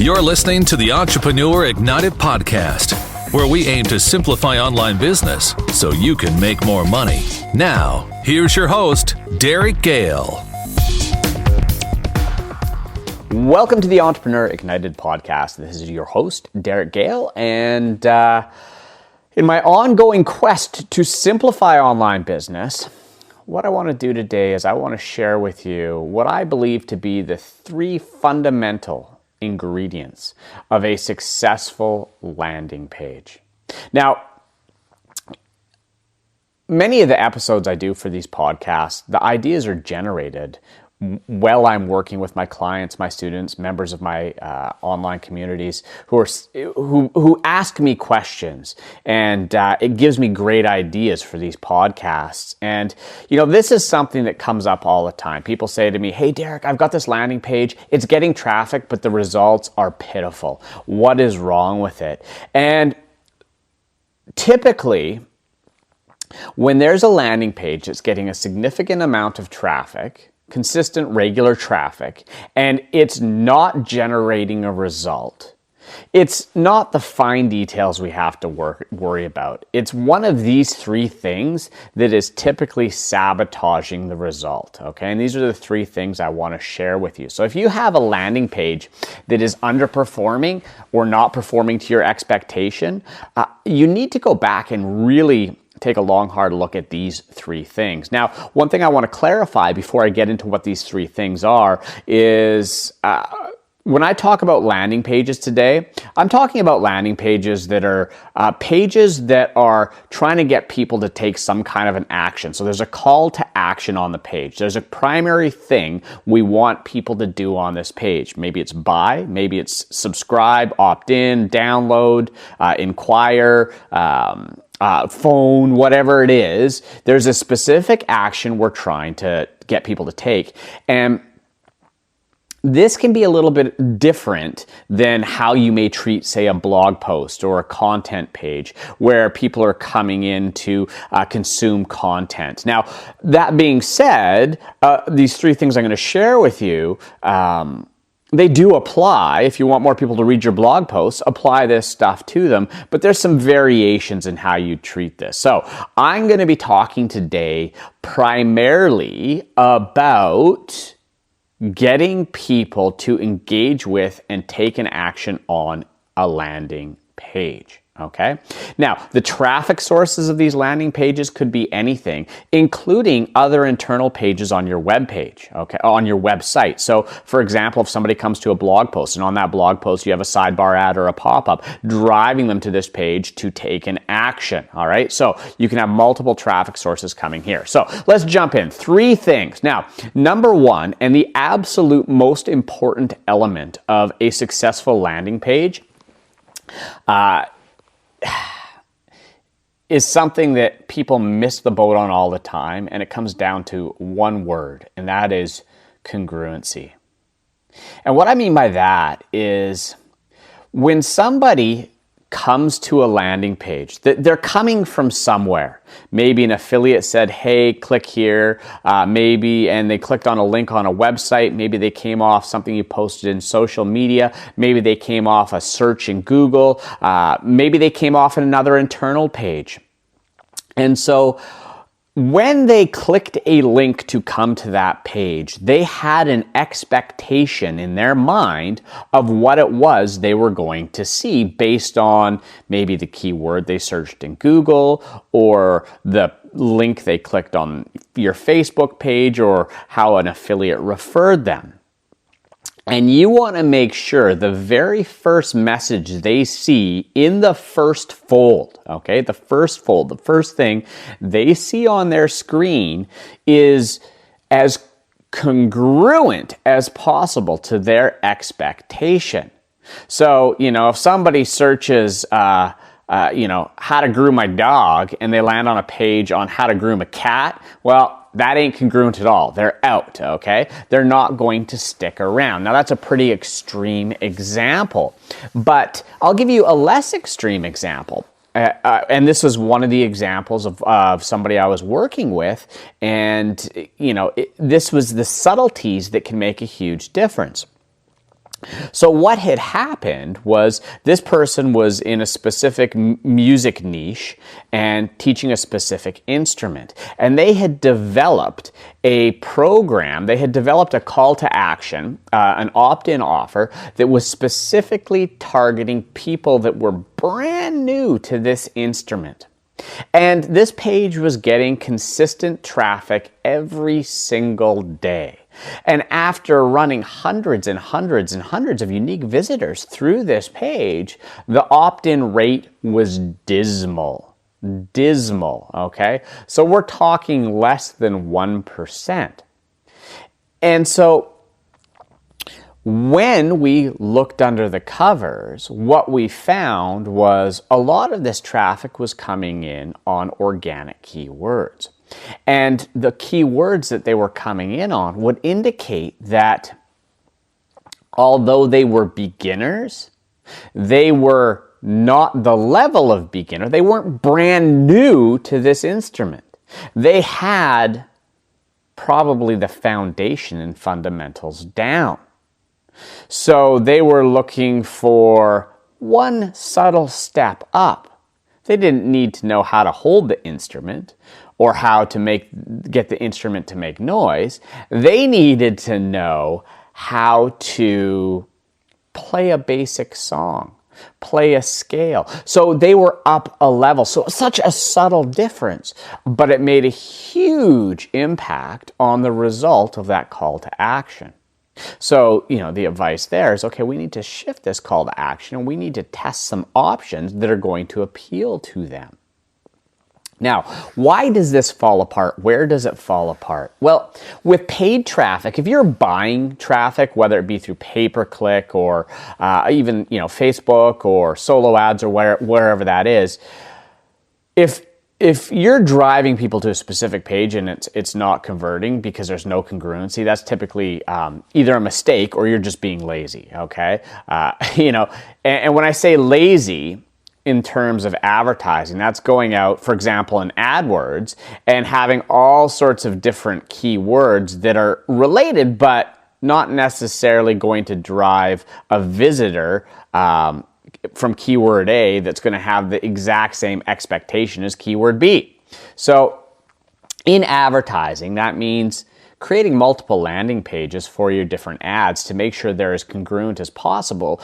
You're listening to the Entrepreneur Ignited podcast, where we aim to simplify online business so you can make more money. Now, here's your host, Gehl. Welcome to the Entrepreneur Ignited podcast. This is your host, Gehl, and in my ongoing quest to simplify online business, what I want to do today is I want to share with you what I believe to be the three fundamental ingredients of a successful landing page. Now, many of the episodes I do for these podcasts, the ideas are generated while I'm working with my clients, my students, members of my online communities who ask me questions, and it gives me great ideas for these podcasts. And you know, this is something that comes up all the time. People say to me, "Hey, Derek, I've got this landing page. It's getting traffic, but the results are pitiful. What is wrong with it?" And typically, when there's a landing page that's getting a significant amount of traffic, consistent, regular traffic, and it's not generating a result, it's not the fine details we have to worry about. It's one of these three things that is typically sabotaging the result, okay? And these are the three things I want to share with you. So if you have a landing page that is underperforming or not performing to your expectation, you need to go back and really take a long, hard look at these three things. Now, one thing I want to clarify before I get into what these three things are is when I talk about landing pages today, I'm talking about landing pages that are pages that are trying to get people to take some kind of an action. So there's a call to action on the page. There's a primary thing we want people to do on this page. Maybe it's buy, maybe it's subscribe, opt in, download, inquire, phone, whatever it is. There's a specific action we're trying to get people to take. And this can be a little bit different than how you may treat, say, a blog post or a content page where people are coming in to consume content. Now, that being said, these three things I'm going to share with you, they do apply. If you want more people to read your blog posts, apply this stuff to them, but there's some variations in how you treat this. So I'm going to be talking today primarily about getting people to engage with and take an action on a landing page. Okay. Now, the traffic sources of these landing pages could be anything, including other internal pages on your web page, okay, on your website. So, for example, if somebody comes to a blog post and on that blog post you have a sidebar ad or a pop-up driving them to this page to take an action, all right? So, you can have multiple traffic sources coming here. So, let's jump in. Three things. Now, number one, and the absolute most important element of a successful landing page, is something that people miss the boat on all the time, and it comes down to one word, and that is congruency. And what I mean by that is when somebody comes to a landing page, they're coming from somewhere. Maybe an affiliate said, "Hey, click here," maybe, and they clicked on a link on a website. Maybe they came off something you posted in social media. Maybe they came off a search in Google. Maybe they came off another internal page. And so when they clicked a link to come to that page, they had an expectation in their mind of what it was they were going to see based on maybe the keyword they searched in Google or the link they clicked on your Facebook page or how an affiliate referred them. And you want to make sure the very first message they see in the first fold, okay, the first fold, the first thing they see on their screen is as congruent as possible to their expectation. So, you know, if somebody searches, how to groom my dog, and they land on a page on how to groom a cat, well, that ain't congruent at all. They're out, okay? They're not going to stick around. Now, that's a pretty extreme example, but I'll give you a less extreme example. And this was one of the examples of somebody I was working with, and, this was the subtleties that can make a huge difference. So what had happened was this person was in a specific music niche and teaching a specific instrument. And they had developed a program, they had developed a call to action, an opt-in offer that was specifically targeting people that were brand new to this instrument. And this page was getting consistent traffic every single day. And after running hundreds and hundreds and hundreds of unique visitors through this page, the opt-in rate was dismal. Dismal, okay? So we're talking less than 1%. And so when we looked under the covers, what we found was a lot of this traffic was coming in on organic keywords. And the keywords that they were coming in on would indicate that although they were beginners, they were not the level of beginner. They weren't brand new to this instrument. They had probably the foundation and fundamentals down. So they were looking for one subtle step up. They didn't need to know how to hold the instrument or how to get the instrument to make noise. They needed to know how to play a basic song, play a scale. So they were up a level. So such a subtle difference, but it made a huge impact on the result of that call to action. So, the advice there is, okay, we need to shift this call to action and we need to test some options that are going to appeal to them. Now, why does this fall apart? Where does it fall apart? Well, with paid traffic, if you're buying traffic, whether it be through pay-per-click or even Facebook or solo ads or wherever that is, if you're driving people to a specific page and it's not converting because there's no congruency, that's typically either a mistake or you're just being lazy. Okay, and when I say lazy, in terms of advertising, that's going out, for example, in AdWords and having all sorts of different keywords that are related but not necessarily going to drive a visitor from keyword A that's going to have the exact same expectation as keyword B. So in advertising, that means creating multiple landing pages for your different ads to make sure they're as congruent as possible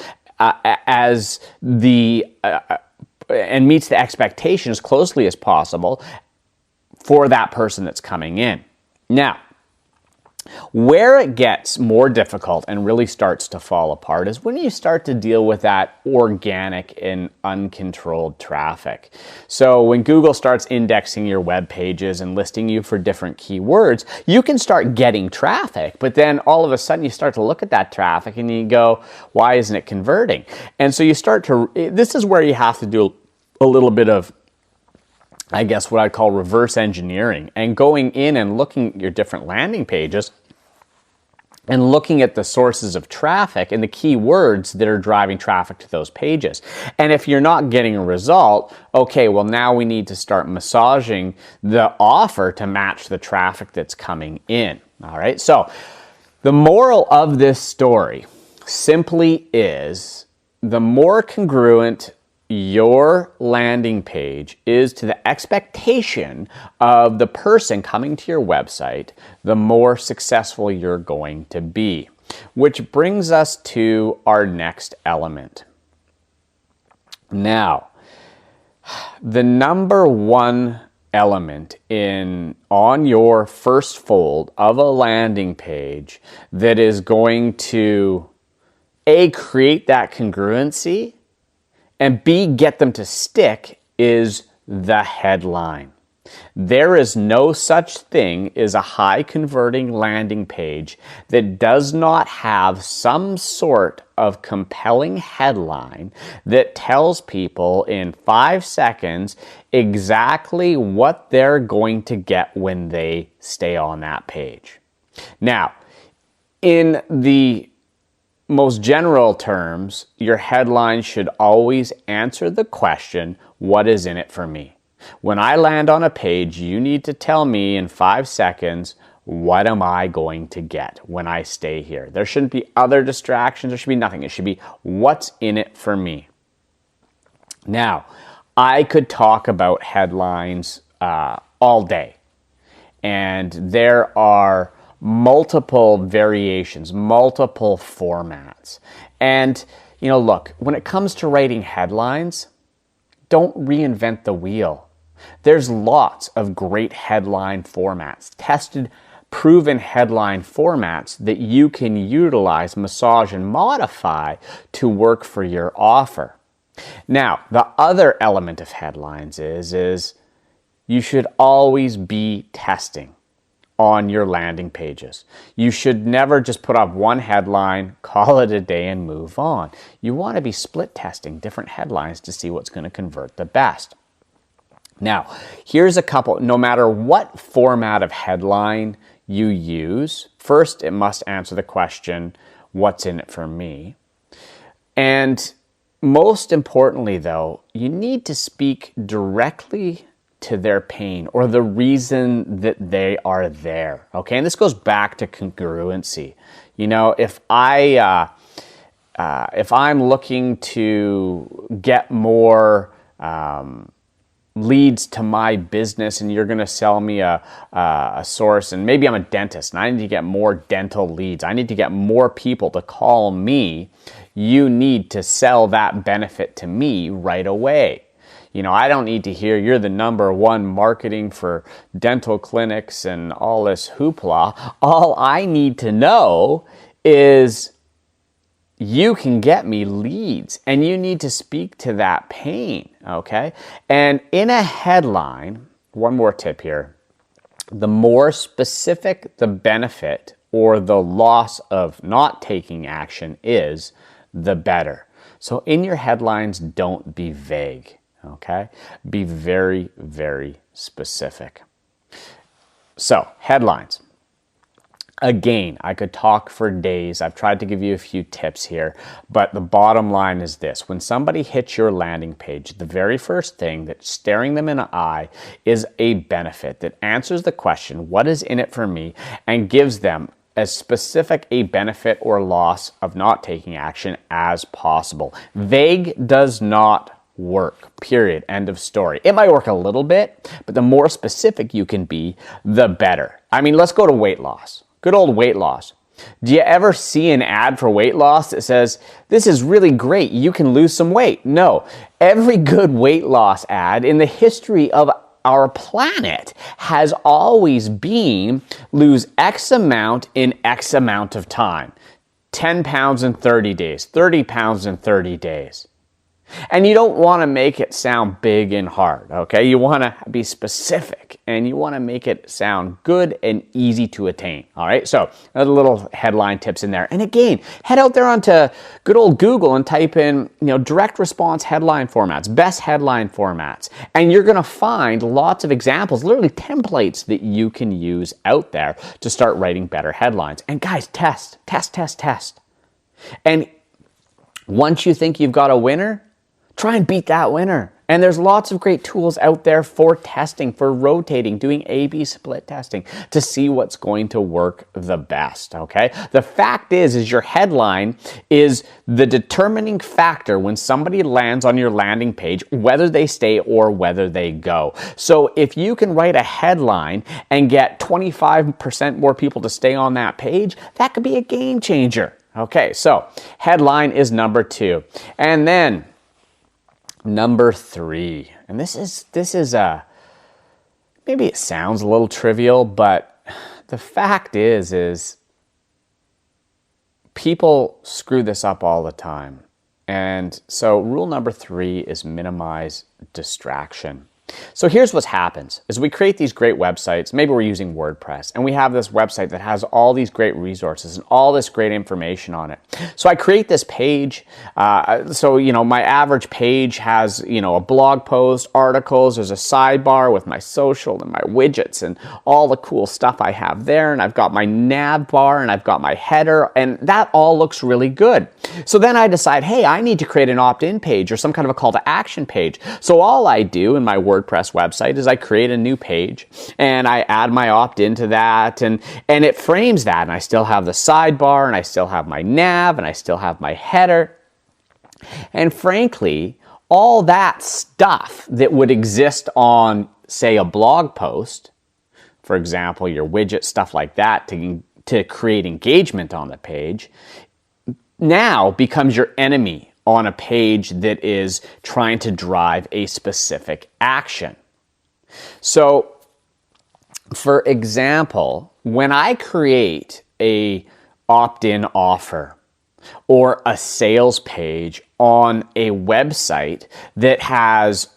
and meets the expectation as closely as possible for that person that's coming in. Now, where it gets more difficult and really starts to fall apart is when you start to deal with that organic and uncontrolled traffic. So when Google starts indexing your web pages and listing you for different keywords, you can start getting traffic, but then all of a sudden you start to look at that traffic and you go, why isn't it converting? And so this is where you have to do a little bit of, I guess, what I'd call reverse engineering and going in and looking at your different landing pages and looking at the sources of traffic and the keywords that are driving traffic to those pages. And if you're not getting a result, okay, well now we need to start massaging the offer to match the traffic that's coming in. All right, so the moral of this story simply is the more congruent your landing page is to the expectation of the person coming to your website, the more successful you're going to be. Which brings us to our next element. Now, the number one element on your first fold of a landing page that is going to create that congruency and B, get them to stick is the headline. There is no such thing as a high converting landing page that does not have some sort of compelling headline that tells people in 5 seconds exactly what they're going to get when they stay on that page. Now, in the most general terms, your headline should always answer the question, what is in it for me? When I land on a page, you need to tell me in 5 seconds, what am I going to get when I stay here? There shouldn't be other distractions. There should be nothing. It should be what's in it for me. Now, I could talk about headlines all day. And there are multiple variations, multiple formats. And, look, when it comes to writing headlines, don't reinvent the wheel. There's lots of great headline formats, tested, proven headline formats that you can utilize, massage, and modify to work for your offer. Now, the other element of headlines is you should always be testing on your landing pages. You should never just put up one headline, call it a day, and move on. You want to be split testing different headlines to see what's going to convert the best. Now, here's a couple. No matter what format of headline you use, first it must answer the question, what's in it for me? And most importantly, though, you need to speak directly to their pain or the reason that they are there. Okay, and this goes back to congruency. If I'm looking to get more leads to my business, and you're going to sell me a source, and maybe I'm a dentist and I need to get more dental leads. I need to get more people to call me. You need to sell that benefit to me right away. I don't need to hear you're the number one marketing for dental clinics and all this hoopla. All I need to know is you can get me leads, and you need to speak to that pain, okay? And in a headline, one more tip here, the more specific the benefit or the loss of not taking action is, the better. So in your headlines, don't be vague. Okay? Be very, very specific. So, headlines. Again, I could talk for days. I've tried to give you a few tips here, but the bottom line is this. When somebody hits your landing page, the very first thing that's staring them in the eye is a benefit that answers the question, what is in it for me, and gives them as specific a benefit or loss of not taking action as possible. Vague does not work, period, end of story. It might work a little bit, but the more specific you can be, the better. I mean, let's go to weight loss. Good old weight loss. Do you ever see an ad for weight loss that says, this is really great, you can lose some weight? No. Every good weight loss ad in the history of our planet has always been lose X amount in X amount of time. 10 pounds in 30 days, 30 pounds in 30 days. And you don't want to make it sound big and hard, okay? You want to be specific, and you want to make it sound good and easy to attain, all right? So, another little headline tips in there. And again, head out there onto good old Google and type in, direct response headline formats, best headline formats, and you're going to find lots of examples, literally templates that you can use out there to start writing better headlines. And guys, test. And once you think you've got a winner, try and beat that winner. And there's lots of great tools out there for testing, for rotating, doing A/B split testing to see what's going to work the best, okay? The fact is your headline is the determining factor when somebody lands on your landing page, whether they stay or whether they go. So if you can write a headline and get 25% more people to stay on that page, that could be a game changer. Okay, so headline is number 2. And then number 3, and this is maybe it sounds a little trivial, but the fact is people screw this up all the time. And so rule number 3 is minimize distraction. So here's what happens is we create these great websites. Maybe we're using WordPress and we have this website that has all these great resources and all this great information on it. So I create this page. My average page has, a blog post, articles, there's a sidebar with my social and my widgets and all the cool stuff I have there. And I've got my nav bar and I've got my header, and that all looks really good. So then I decide, hey, I need to create an opt-in page or some kind of a call to action page. So all I do in my WordPress WordPress website is I create a new page and I add my opt-in to that, and it frames that, and I still have the sidebar, and I still have my nav, and I still have my header. And frankly, all that stuff that would exist on, say, a blog post, for example, your widget, stuff like that, to create engagement on the page, now becomes your enemy on a page that is trying to drive a specific action. So, for example, when I create a opt-in offer or a sales page on a website that has,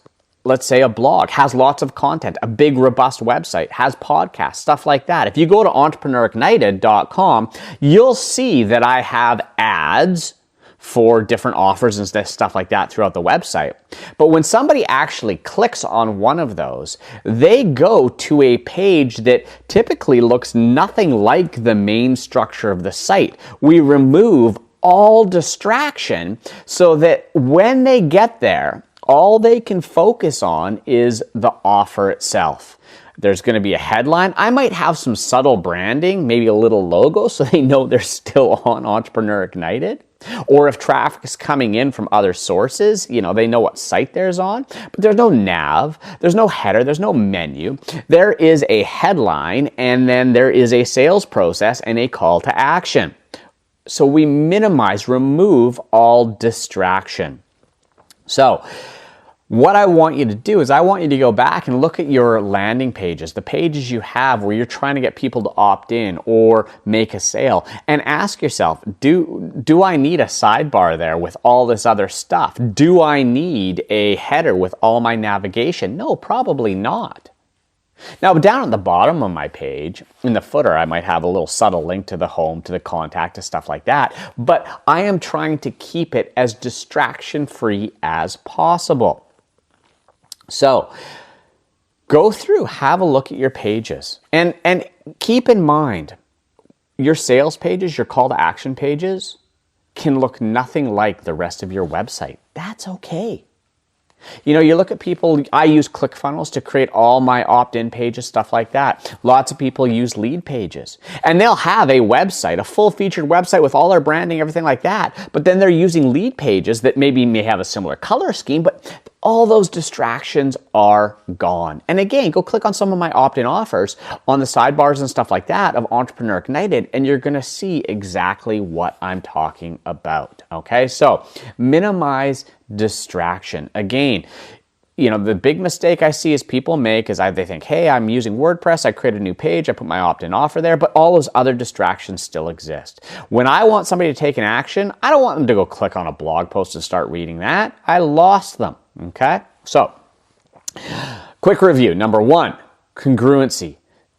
let's say, a blog, has lots of content, a big, robust website, has podcasts, stuff like that. If you go to entrepreneurignited.com, you'll see that I have ads for different offers and stuff like that throughout the website. But when somebody actually clicks on one of those, they go to a page that typically looks nothing like the main structure of the site. We remove all distraction so that when they get there, all they can focus on is the offer itself. There's going to be a headline. I might have some subtle branding, maybe a little logo so they know they're still on Entrepreneur Ignited. Or if traffic is coming in from other sources, they know what site there's on. But there's no nav, there's no header, there's no menu. There is a headline, and then there is a sales process and a call to action. So we remove all distraction. So what I want you to do is I want you to go back and look at your landing pages, the pages you have where you're trying to get people to opt in or make a sale, and ask yourself, do I need a sidebar there with all this other stuff? Do I need a header with all my navigation? No, probably not. Now, down at the bottom of my page, in the footer, I might have a little subtle link to the home, to the contact, to stuff like that, but I am trying to keep it as distraction-free as possible. So, go through, have a look at your pages, and keep in mind, your sales pages, your call to action pages, can look nothing like the rest of your website. That's okay. You look at people, I use ClickFunnels to create all my opt-in pages, stuff like that. Lots of people use lead pages. And they'll have a website, a full-featured website with all their branding, everything like that. But then they're using lead pages that may have a similar color scheme, but all those distractions are gone. And again, go click on some of my opt-in offers on the sidebars and stuff like that of Entrepreneur Ignited, and you're gonna see exactly what I'm talking about, okay? So, minimize distraction. Again, the big mistake I see is people make is they think, hey, I'm using WordPress, I create a new page, I put my opt-in offer there, but all those other distractions still exist. When I want somebody to take an action, I don't want them to go click on a blog post and start reading that. I lost them, okay? So, quick review. Number 1, congruency.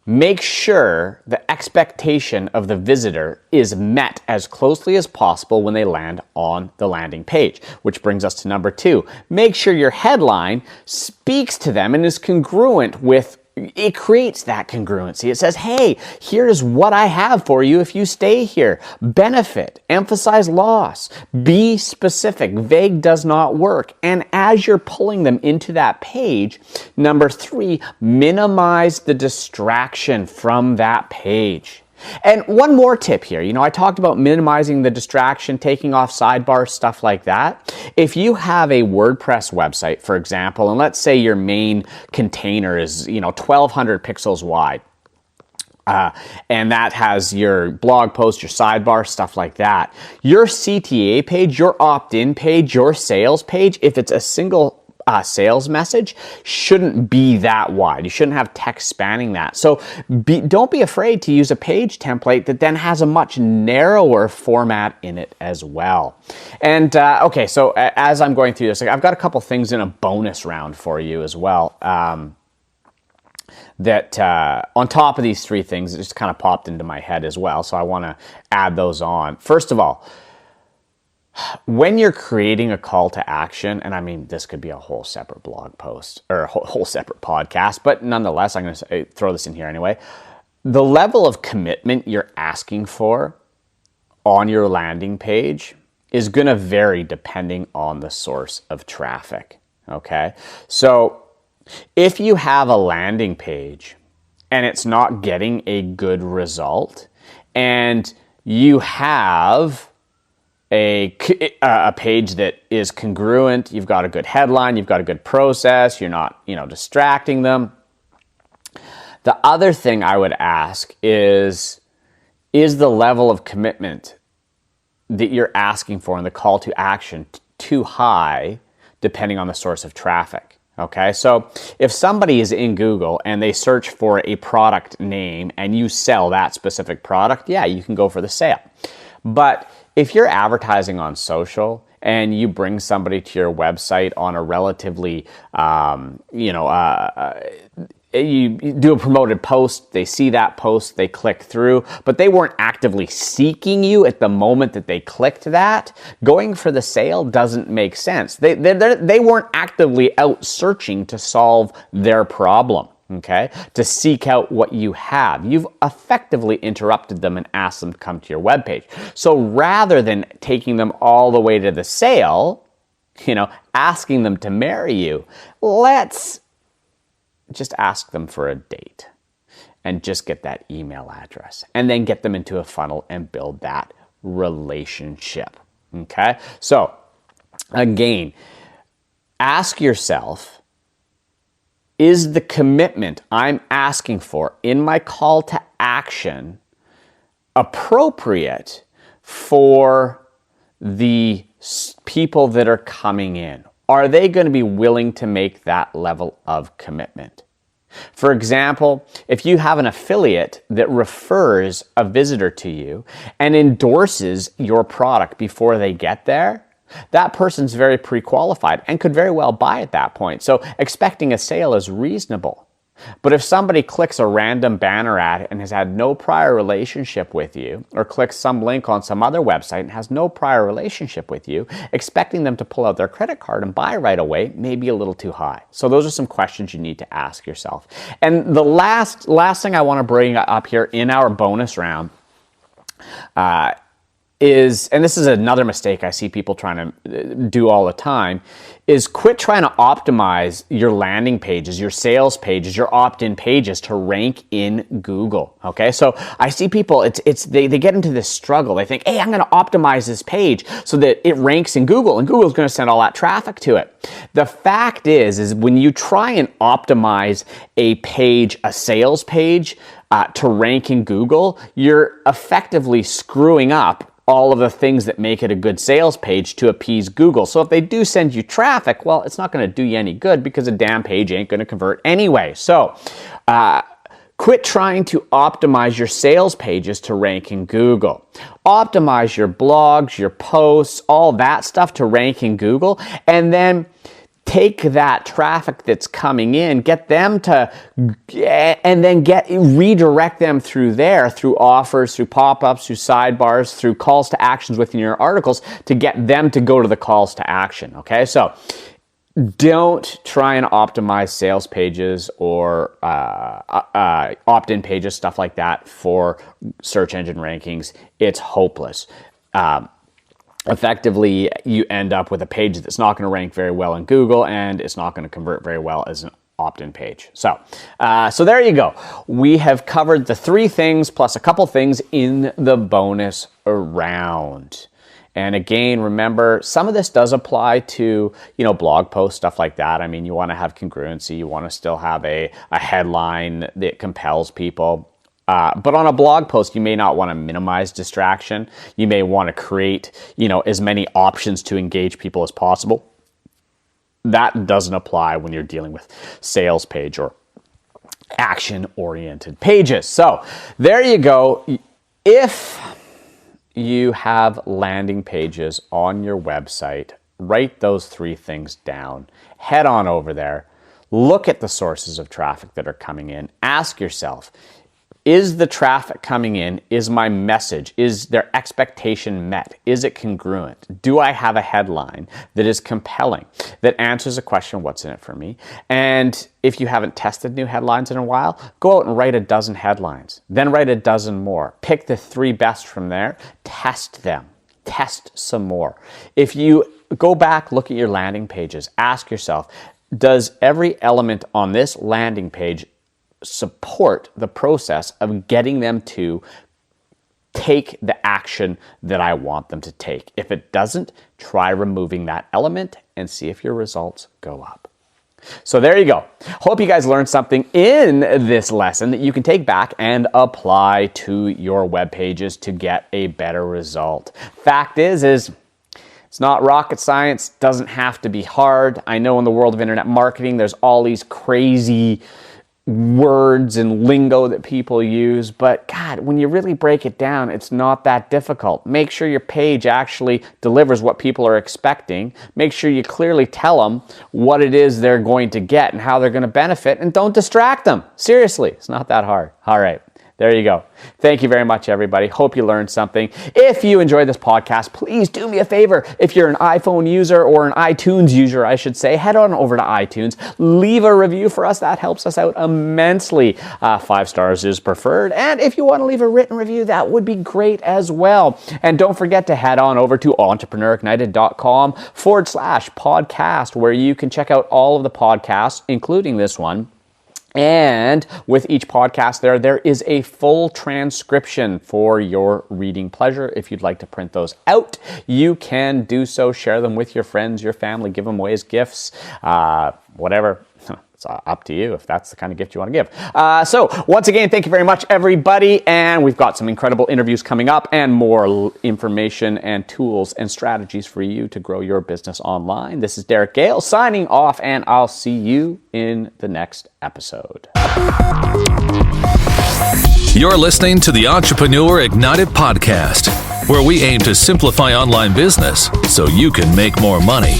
Make sure the expectation of the visitor is met as closely as possible when they land on the landing page, which brings us to number 2. Make sure your headline speaks to them and is congruent with, it creates that congruency. It says, hey, here's what I have for you if you stay here. Benefit, emphasize loss, be specific. Vague does not work. And as you're pulling them into that page, number 3, minimize the distraction from that page. And one more tip here. I talked about minimizing the distraction, taking off sidebars, stuff like that. If you have a WordPress website, for example, and let's say your main container is, 1,200 pixels wide, and that has your blog post, your sidebar, stuff like that. Your CTA page, your opt-in page, your sales page, if it's a single sales message, shouldn't be that wide. You shouldn't have text spanning that. So don't be afraid to use a page template that then has a much narrower format in it as well. And okay, so as I'm going through this, I've got a couple things in a bonus round for you as well. That on top of these 3 things, it just kind of popped into my head as well. So I want to add those on. First of all, when you're creating a call to action, and this could be a whole separate blog post or a whole separate podcast, but nonetheless, I'm going to throw this in here anyway. The level of commitment you're asking for on your landing page is going to vary depending on the source of traffic, okay? So If you have a landing page and it's not getting a good result, and you have a page that is congruent, you've got a good headline, you've got a good process, you're not, distracting them. The other thing I would ask is the level of commitment that you're asking for in the call to action too high, depending on the source of traffic? Okay, so if somebody is in Google and they search for a product name and you sell that specific product, yeah, you can go for the sale. But if you're advertising on social and you bring somebody to your website on a relatively, you do a promoted post, they see that post, they click through, but they weren't actively seeking you at the moment that they clicked that, going for the sale doesn't make sense. They weren't actively out searching to solve their problem, okay, to seek out what you have. You've effectively interrupted them and asked them to come to your webpage. So rather than taking them all the way to the sale, asking them to marry you, let's just ask them for a date and just get that email address and then get them into a funnel and build that relationship. Okay? So again, ask yourself, is the commitment I'm asking for in my call to action appropriate for the people that are coming in? Are they going to be willing to make that level of commitment? For example, if you have an affiliate that refers a visitor to you and endorses your product before they get there, that person's very pre-qualified and could very well buy at that point. So expecting a sale is reasonable. But if somebody clicks a random banner ad and has had no prior relationship with you, or clicks some link on some other website and has no prior relationship with you, expecting them to pull out their credit card and buy right away may be a little too high. So those are some questions you need to ask yourself. And the last thing I want to bring up here in our bonus round is, and this is another mistake I see people trying to do all the time, is quit trying to optimize your landing pages, your sales pages, your opt-in pages to rank in Google. Okay, so I see people, they get into this struggle. They think, hey, I'm going to optimize this page so that it ranks in Google, and Google's going to send all that traffic to it. The fact is when you try and optimize a page, a sales page, to rank in Google, you're effectively screwing up all of the things that make it a good sales page to appease Google. So if they do send you traffic, well, it's not going to do you any good because the damn page ain't going to convert anyway. So quit trying to optimize your sales pages to rank in Google. Optimize your blogs, your posts, all that stuff to rank in Google, and then take that traffic that's coming in, get them to, and then redirect them through there, through offers, through pop-ups, through sidebars, through calls to actions within your articles to get them to go to the calls to action, okay? So don't try and optimize sales pages or opt-in pages, stuff like that for search engine rankings. It's hopeless. Effectively, you end up with a page that's not going to rank very well in Google, and it's not going to convert very well as an opt-in page. So there you go. We have covered the 3 things plus a couple things in the bonus round. And again, remember, some of this does apply to, blog posts, stuff like that. I mean, you want to have congruency. You want to still have a headline that compels people. But on a blog post, you may not want to minimize distraction. You may want to create, as many options to engage people as possible. That doesn't apply when you're dealing with sales page or action-oriented pages. So there you go. If you have landing pages on your website, write those 3 things down. Head on over there. Look at the sources of traffic that are coming in. Ask yourself, is the traffic coming in, is my message, is their expectation met? Is it congruent? Do I have a headline that is compelling, that answers a question, what's in it for me? And if you haven't tested new headlines in a while, go out and write a dozen headlines, then write a dozen more. Pick the 3 best from there, test them, test some more. If you go back, look at your landing pages, ask yourself, does every element on this landing page support the process of getting them to take the action that I want them to take? If it doesn't, try removing that element and see if your results go up. So there you go. Hope you guys learned something in this lesson that you can take back and apply to your web pages to get a better result. Fact is it's not rocket science, doesn't have to be hard. I know in the world of internet marketing, there's all these crazy words and lingo that people use, but God, when you really break it down, it's not that difficult. Make sure your page actually delivers what people are expecting. Make sure you clearly tell them what it is they're going to get and how they're going to benefit, and don't distract them. Seriously, it's not that hard. All right. There you go. Thank you very much, everybody. Hope you learned something. If you enjoyed this podcast, please do me a favor. If you're an iPhone user or an iTunes user, I should say, head on over to iTunes. Leave a review for us. That helps us out immensely. 5 stars is preferred. And if you want to leave a written review, that would be great as well. And don't forget to head on over to entrepreneurignited.com/podcast, where you can check out all of the podcasts, including this one. And with each podcast there is a full transcription for your reading pleasure. If you'd like to print those out, you can do so. Share them with your friends, your family, give them away as gifts, whatever. It's up to you if that's the kind of gift you want to give. So once again, thank you very much, everybody. And we've got some incredible interviews coming up and more information and tools and strategies for you to grow your business online. This is Derek Gehl signing off, and I'll see you in the next episode. You're listening to the Entrepreneur Ignited podcast, where we aim to simplify online business so you can make more money.